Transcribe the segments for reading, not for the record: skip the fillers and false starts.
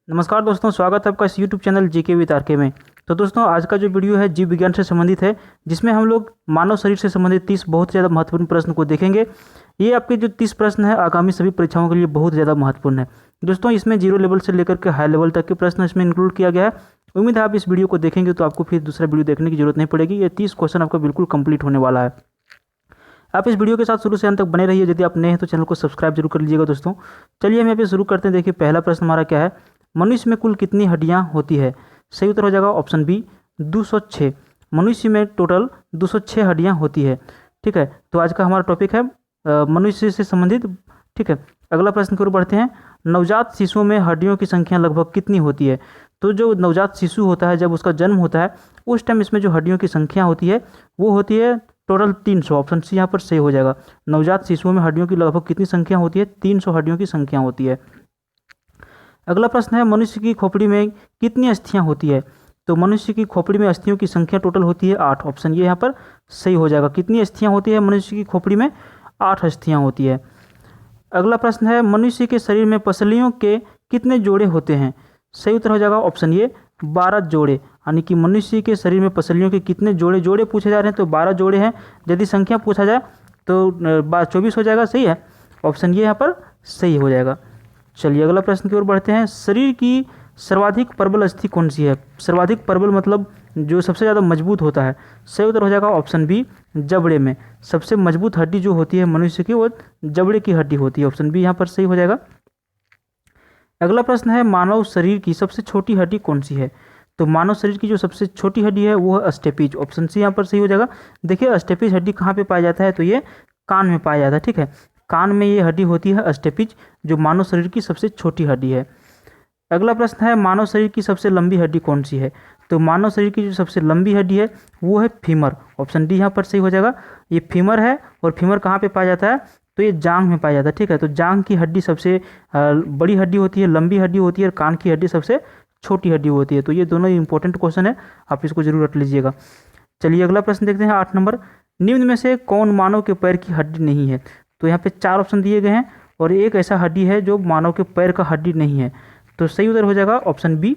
नमस्कार दोस्तों, स्वागत है आपका इस YouTube channel GK with RK में। तो दोस्तों, आज का जो वीडियो है जीव विज्ञान से संबंधित है, जिसमें हम लोग मानव शरीर से संबंधित 30 बहुत ज़्यादा महत्वपूर्ण प्रश्न को देखेंगे। ये आपके जो 30 प्रश्न है आगामी सभी परीक्षाओं के लिए बहुत ज़्यादा महत्वपूर्ण है दोस्तों। इसमें जीरो लेवल से लेकर के हाई लेवल तक के प्रश्न इसमें इंक्लूड किया गया है। उम्मीद है आप इस वीडियो को देखेंगे तो आपको फिर दूसरा वीडियो देखने की जरूरत नहीं पड़ेगी। ये 30 क्वेश्चन आपका बिल्कुल कंप्लीट होने वाला है। आप इस वीडियो के साथ शुरू से अंत तक बने रहिए। यदि आप नए हैं तो चैनल को सब्सक्राइब जरूर कर लीजिएगा दोस्तों। चलिए हम यहाँ पे शुरू करते हैं। देखिए, पहला प्रश्न हमारा क्या है, मनुष्य में कुल कितनी हड्डियाँ होती है? सही उत्तर हो जाएगा ऑप्शन बी 206। मनुष्य में टोटल 206 हड्डियाँ होती है। ठीक है, तो आज का हमारा टॉपिक है मनुष्य से संबंधित। ठीक है, अगला प्रश्न की ओर बढ़ते हैं। नवजात शिशुओं में हड्डियों की संख्या लगभग कितनी होती है? तो जो नवजात शिशु होता है, जब उसका जन्म होता है उस टाइम इसमें जो हड्डियों की संख्या होती है वो होती है टोटल 300। ऑप्शन सी यहाँ पर सही हो जाएगा। नवजात शिशुओं में हड्डियों की लगभग कितनी संख्या होती है? 300 हड्डियों की संख्या होती है। अगला प्रश्न है, मनुष्य की खोपड़ी में कितनी अस्थियां होती है? तो मनुष्य की खोपड़ी में अस्थियों की संख्या टोटल होती है 8। ऑप्शन ये यहाँ पर सही हो जाएगा। कितनी अस्थियां होती है मनुष्य की खोपड़ी में? 8 अस्थियां होती है। अगला प्रश्न है, मनुष्य के शरीर में पसलियों के कितने जोड़े होते हैं? सही उत्तर हो जाएगा ऑप्शन ये 12 जोड़े। यानी कि मनुष्य के शरीर में पसलियों के कितने जोड़े पूछे जा रहे हैं तो 12 जोड़े हैं। यदि संख्या पूछा जाए तो 24 हो जाएगा। सही है, ऑप्शन ये यहाँ पर सही हो जाएगा। चलिए अगला प्रश्न की ओर बढ़ते हैं। शरीर की सर्वाधिक प्रबल अस्थि कौन सी है? सर्वाधिक प्रबल मतलब जो सबसे ज़्यादा मजबूत होता है। सही उत्तर हो जाएगा ऑप्शन बी जबड़े में। सबसे मजबूत हड्डी जो होती है मनुष्य की वो जबड़े की हड्डी होती है। ऑप्शन बी यहाँ पर सही हो जाएगा। अगला प्रश्न है, मानव शरीर की सबसे छोटी हड्डी कौन सी है? तो मानव शरीर की जो सबसे छोटी हड्डी है वो है अस्टेपिज। ऑप्शन सी यहाँ पर सही हो जाएगा। देखिए, अस्टेपिज हड्डी कहाँ पे पाया जाता है? तो ये कान में पाया जाता है। ठीक है, कान में ये हड्डी होती है अस्टेपिज, जो मानव शरीर की सबसे छोटी हड्डी है। अगला प्रश्न है, मानव शरीर की सबसे लंबी हड्डी कौन सी है? तो मानव शरीर की जो सबसे लंबी हड्डी है वो है फीमर। ऑप्शन डी यहाँ पर सही हो जाएगा। ये फीमर है, और फीमर कहाँ पे पाया जाता है? तो ये जांघ में पाया जाता है। ठीक है, तो जांघ की हड्डी सबसे बड़ी हड्डी होती है, लंबी हड्डी होती है, और कान की हड्डी सबसे छोटी हड्डी होती है। तो ये दोनों इंपॉर्टेंट क्वेश्चन है, आप इसको जरूर रख लीजिएगा। चलिए अगला प्रश्न देखते हैं, 8 नंबर। निम्न में से कौन मानव के पैर की हड्डी नहीं है? तो यहाँ पे 4 ऑप्शन दिए गए हैं, और एक ऐसा हड्डी है जो मानव के पैर का हड्डी नहीं है। तो सही उत्तर हो जाएगा ऑप्शन बी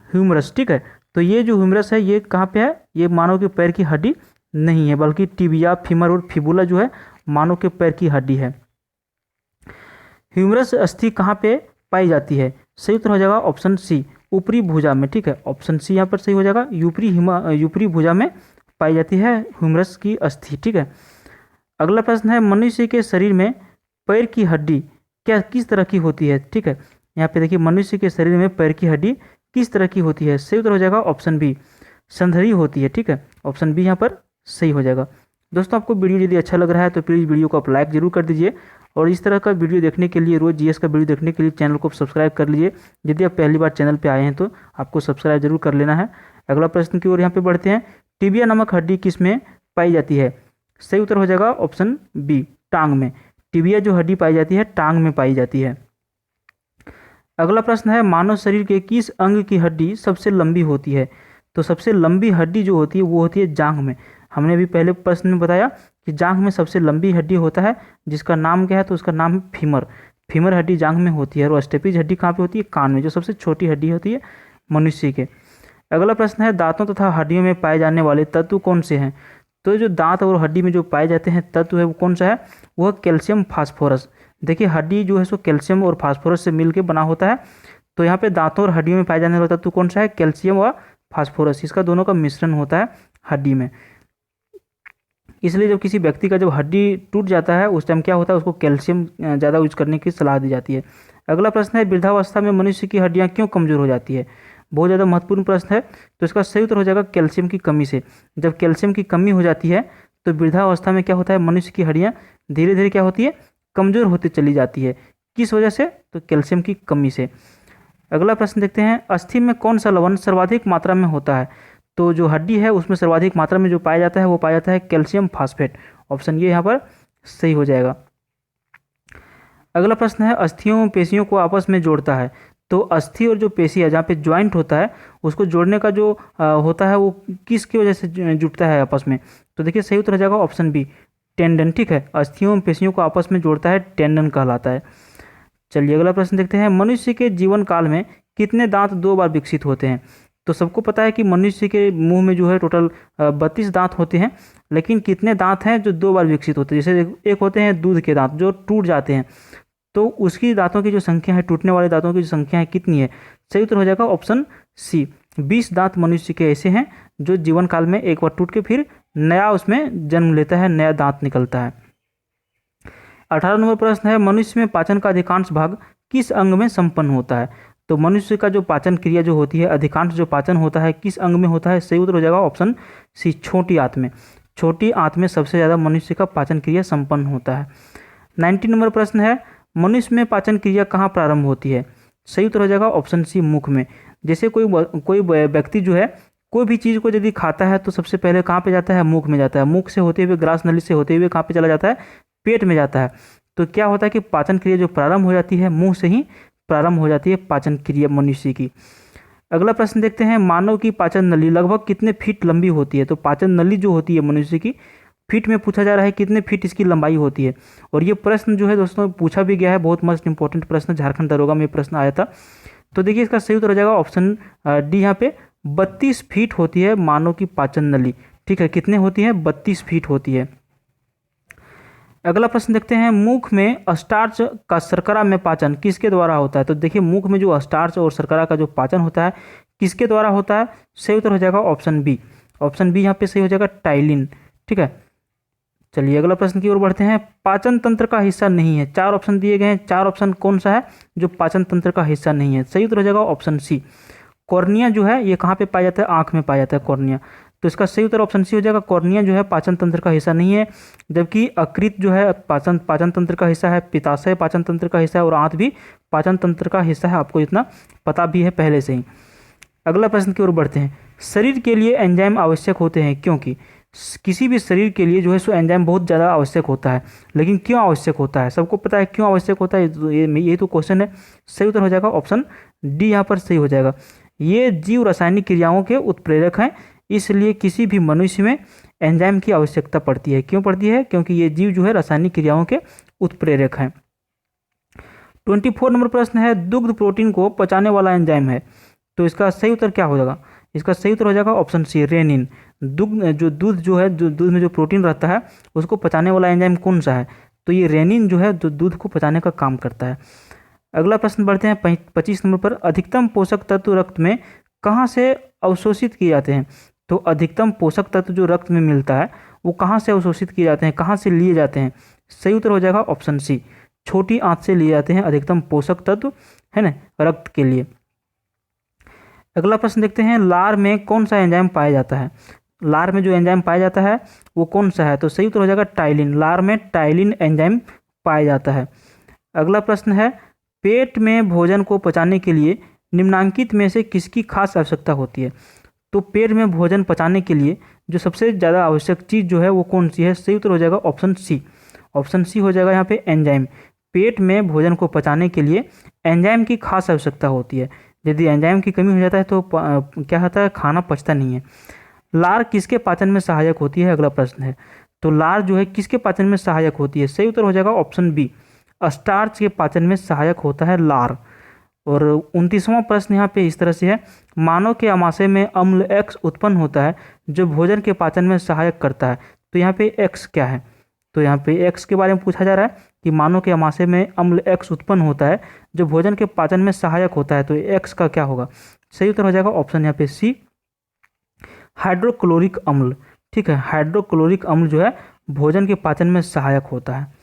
ह्यूमरस। ठीक है, तो ये जो ह्यूमरस है ये कहाँ पे है? ये मानव के पैर की हड्डी नहीं है, बल्कि टिबिया, फीमर और फिबुला जो है मानव के पैर की हड्डी है। ह्यूमरस अस्थि कहाँ पे पाई जाती है? सही उत्तर हो जाएगा ऑप्शन सी ऊपरी भुजा में। ठीक है, ऑप्शन सी यहाँ पर सही हो जाएगा। ऊपरी भुजा में पाई जाती है ह्यूमरस की अस्थि। ठीक है, अगला प्रश्न है, मनुष्य के शरीर में पैर की हड्डी किस तरह की होती है? ठीक है, यहाँ पे देखिए, मनुष्य के शरीर में पैर की हड्डी किस तरह की होती है? सही उत्तर हो जाएगा ऑप्शन बी संधरी होती है। ठीक है, ऑप्शन बी यहाँ पर सही हो जाएगा। दोस्तों, आपको वीडियो यदि अच्छा लग रहा है तो प्लीज़ वीडियो को आप लाइक जरूर कर दीजिए, और इस तरह का वीडियो देखने के लिए, रोज़ जीएस का वीडियो देखने के लिए चैनल को सब्सक्राइब कर लीजिए। यदि आप पहली बार चैनल पर आए हैं तो आपको सब्सक्राइब जरूर कर लेना है। अगला प्रश्न की ओर यहाँ पे बढ़ते हैं। टिबिया नामक हड्डी किस में पाई जाती है? सही उत्तर हो जाएगा ऑप्शन बी टांग में। टिबिया जो हड्डी पाई जाती है टांग में पाई जाती है। अगला प्रश्न है, मानव शरीर के किस अंग की हड्डी सबसे लंबी होती है? तो सबसे लंबी हड्डी जो होती है वो होती है जांघ में। हमने अभी पहले प्रश्न में बताया कि जांघ में सबसे लंबी हड्डी होता है, जिसका नाम क्या है? तो उसका नाम है फीमर। फीमर हड्डी जांघ में होती है, और स्टेपिज हड्डी कहाँ पे होती है? कान में, जो सबसे छोटी हड्डी होती है मनुष्य के। अगला प्रश्न है, दांतों तथा हड्डियों में पाए जाने वाले तत्व कौन से हैं? तो जो दांत और हड्डी में जो पाए जाते हैं तत्व है वो कौन सा है? वो कैल्शियम फास्फोरस। देखिए, हड्डी जो है सो कैल्शियम और फास्फोरस से मिलकर बना होता है। तो यहाँ पे दांतों और हड्डियों में पाए जाने वाला तत्व कौन सा है? कैल्शियम और फास्फोरस। इसका दोनों का मिश्रण होता है हड्डी में। इसलिए जब किसी व्यक्ति का जब हड्डी टूट जाता है उस टाइम क्या होता है? उसको कैल्शियम ज़्यादा यूज करने की सलाह दी जाती है। अगला प्रश्न है, वृद्धावस्था में मनुष्य की हड्डियाँ क्यों कमजोर हो जाती है? बहुत ज़्यादा महत्वपूर्ण प्रश्न है। तो इसका सही उत्तर हो जाएगा कैल्शियम की कमी से। जब कैल्शियम की कमी हो जाती है तो वृद्धावस्था में क्या होता है? मनुष्य की हड्डियाँ धीरे धीरे क्या होती है? कमज़ोर होती चली जाती है। किस वजह से? तो कैल्शियम की कमी से। अगला प्रश्न देखते हैं, अस्थि में कौन सा लवण सर्वाधिक मात्रा में होता है? तो जो हड्डी है उसमें सर्वाधिक मात्रा में जो पाया जाता है वो पाया जाता है कैल्शियम फास्फेट। ऑप्शन ये यहाँ पर सही हो जाएगा। अगला प्रश्न है, अस्थियों और पेशियों को आपस में जोड़ता है। तो अस्थि और जो पेशी है, जहाँ पे ज्वाइंट होता है, उसको जोड़ने का जो होता है वो किसकी वजह से जुड़ता है आपस में? तो देखिए, सही उत्तर हो जाएगा ऑप्शन बी टेंडन। ठीक है, अस्थियों और पेशियों को आपस में जोड़ता है टेंडन कहलाता है। चलिए अगला प्रश्न देखते हैं, मनुष्य के जीवन काल में कितने दांत 2 बार विकसित होते हैं? तो सबको पता है कि मनुष्य के मुंह में जो है टोटल 32 दांत होते हैं, लेकिन कितने दांत हैं जो 2 बार विकसित होते हैं? जैसे एक होते हैं दूध के दांत जो टूट जाते हैं, तो उसकी दांतों की जो संख्या है, टूटने वाले दांतों की जो संख्या है कितनी है? सही उत्तर हो जाएगा ऑप्शन सी, 20 दांत मनुष्य के ऐसे हैं जो जीवन काल में एक बार टूट के फिर नया उसमें जन्म लेता है, नया दांत निकलता है। 18 नंबर प्रश्न है, मनुष्य में पाचन का अधिकांश भाग किस अंग में संपन्न होता है? तो मनुष्य का जो पाचन क्रिया जो होती है, अधिकांश जो पाचन होता है किस अंग में होता है? सही उत्तर हो जाएगा ऑप्शन सी, छोटी आंत में। छोटी आंत में सबसे ज़्यादा मनुष्य का पाचन क्रिया संपन्न होता है। 19 नंबर प्रश्न है, मनुष्य में पाचन क्रिया कहाँ प्रारंभ होती है? सही उत्तर हो जाएगा ऑप्शन सी, मुख में। जैसे कोई व्यक्ति जो है कोई भी चीज़ को यदि खाता है तो सबसे पहले कहाँ पे जाता है? मुख में जाता है। मुख से होते हुए, ग्रास नली से होते हुए कहाँ पे चला जाता है? पेट में जाता है। तो क्या होता है कि पाचन क्रिया जो प्रारंभ हो जाती है, मुंह से ही प्रारंभ हो जाती है पाचन क्रिया मनुष्य की। अगला प्रश्न देखते हैं, मानव की पाचन नली लगभग कितने फीट लंबी होती है? तो पाचन नली जो होती है मनुष्य की, फीट में पूछा जा रहा है कितने फीट इसकी लंबाई होती है। और ये प्रश्न जो है दोस्तों पूछा भी गया है, बहुत मस्त इंपॉर्टेंट प्रश्न, झारखंड दरोगा में प्रश्न आया था। तो देखिए इसका सही उत्तर हो जाएगा ऑप्शन डी, यहाँ पे 32 फीट होती है मानव की पाचन नली। ठीक है, कितने होती है? 32 फीट होती है। अगला प्रश्न देखते हैं, मुख में स्टार्च का शर्करा में पाचन किसके द्वारा होता है? तो देखिए मुख में जो स्टार्च और शर्करा का जो पाचन होता है किसके द्वारा होता है? सही उत्तर हो जाएगा ऑप्शन बी। ऑप्शन बी यहाँ पे सही हो जाएगा, टाइलिन। ठीक है, चलिए अगला प्रश्न की ओर बढ़ते हैं, पाचन तंत्र का हिस्सा नहीं है। 4 ऑप्शन दिए गए हैं, 4 ऑप्शन कौन सा है जो पाचन तंत्र का हिस्सा नहीं है? सही उत्तर हो जाएगा ऑप्शन सी, कॉर्निया जो है ये कहाँ पे पाया जाता है? आँख में पाया जाता है कॉर्निया। तो इसका सही उत्तर ऑप्शन सी हो जाएगा, कॉर्निया जो है पाचन तंत्र का हिस्सा नहीं है। जबकि यकृत जो है पाचन तंत्र का हिस्सा है, पित्ताशय पाचन तंत्र का हिस्सा है और आंत भी पाचन तंत्र का हिस्सा है। आपको इतना पता भी है पहले से ही। अगला प्रश्न की ओर बढ़ते हैं, शरीर के लिए एंजाइम आवश्यक होते हैं क्योंकि? किसी भी शरीर के लिए जो है सो एंजाइम बहुत ज़्यादा आवश्यक होता है, लेकिन क्यों आवश्यक होता है? सबको पता है क्यों आवश्यक होता है, ये तो क्वेश्चन है। सही उत्तर हो जाएगा ऑप्शन डी, यहाँ पर सही हो जाएगा। ये जीव रासायनिक क्रियाओं के उत्प्रेरक हैं, इसलिए किसी भी मनुष्य में एंजाइम की आवश्यकता पड़ती है। क्यों पड़ती है? क्योंकि ये जीव जो है रासायनिक क्रियाओं के उत्प्रेरक हैं। 24 नंबर प्रश्न है, दुग्ध प्रोटीन को पचाने वाला एंजाइम है। तो इसका सही उत्तर क्या हो जाएगा? इसका सही उत्तर हो जाएगा ऑप्शन सी, रेनिन। दूध जो है, जो दूध में जो प्रोटीन रहता है उसको पचाने वाला एंजाइम कौन सा है? तो ये रेनिन जो है दूध को पचाने का काम करता है। अगला प्रश्न बढ़ते हैं 25 नंबर पर, अधिकतम पोषक तत्व रक्त में कहाँ से अवशोषित किए जाते हैं? तो अधिकतम पोषक तत्व जो रक्त में मिलता है वो कहाँ से अवशोषित किए जाते हैं, कहाँ से लिए जाते हैं? सही उत्तर हो जाएगा ऑप्शन सी, छोटी आंत से लिए जाते हैं अधिकतम पोषक तत्व, है ना, रक्त के लिए। अगला प्रश्न देखते हैं, लार में कौन सा एंजाइम पाया जाता है? लार में जो एंजाइम पाया जाता है वो कौन सा है? तो सही उत्तर हो जाएगा टाइलिन। लार में टाइलिन एंजाइम पाया जाता है। अगला प्रश्न है, पेट में भोजन को पचाने के लिए निम्नांकित में से किसकी खास आवश्यकता होती है? तो पेट में भोजन पचाने के लिए जो सबसे ज़्यादा आवश्यक चीज़ जो है वो कौन सी है? सही उत्तर हो जाएगा ऑप्शन सी। ऑप्शन सी हो जाएगा यहाँ पे एंजाइम। पेट में भोजन को पचाने के लिए एंजाइम की खास आवश्यकता होती है। यदि एंजाइम की कमी हो जाता है तो क्या होता है? खाना पचता नहीं है। लार किसके पाचन में सहायक होती है? अगला प्रश्न है, तो लार जो है किसके पाचन में सहायक होती है? सही उत्तर हो जाएगा ऑप्शन बी, स्टार्च के पाचन में सहायक होता है लार। और 29वां प्रश्न यहाँ पे इस तरह से है, मानव के आमाशय में अम्ल एक्स उत्पन्न होता है जो भोजन के पाचन में सहायक करता है। तो यहाँ पे एक्स क्या है? तो यहाँ पे एक्स के बारे में पूछा जा रहा है कि मानव के आमाशय में अम्ल एक्स उत्पन्न होता है जो भोजन के पाचन में सहायक होता है। तो एक्स का क्या होगा? सही उत्तर हो जाएगा ऑप्शन यहाँ पे सी, हाइड्रोक्लोरिक अम्ल। ठीक है, हाइड्रोक्लोरिक अम्ल जो है भोजन के पाचन में सहायक होता है।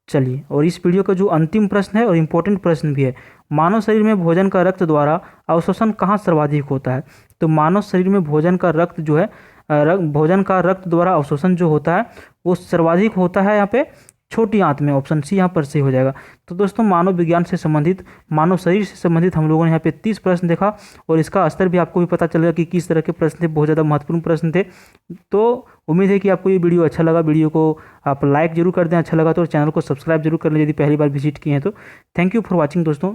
चलिए, और इस वीडियो का जो अंतिम प्रश्न है और इम्पोर्टेंट प्रश्न भी है, मानव शरीर में भोजन का रक्त द्वारा अवशोषण कहाँ सर्वाधिक होता है? तो मानव शरीर में भोजन का रक्त जो है भोजन का रक्त द्वारा अवशोषण जो होता है वो सर्वाधिक होता है यहाँ पे छोटी आंत में। ऑप्शन सी यहाँ पर सही हो जाएगा। तो दोस्तों, मानव विज्ञान से संबंधित, मानव शरीर से संबंधित हम लोगों ने यहाँ पे 30 प्रश्न देखा और इसका स्तर भी आपको भी पता चलेगा कि किस तरह के प्रश्न थे, बहुत ज़्यादा महत्वपूर्ण प्रश्न थे। तो उम्मीद है कि आपको ये वीडियो अच्छा लगा। वीडियो को आप लाइक जरूर कर दें, अच्छा लगा तो चैनल को सब्सक्राइब जरूर कर लें यदि पहली बार विजिट किए हैं तो। थैंक यू फॉर वॉचिंग दोस्तों।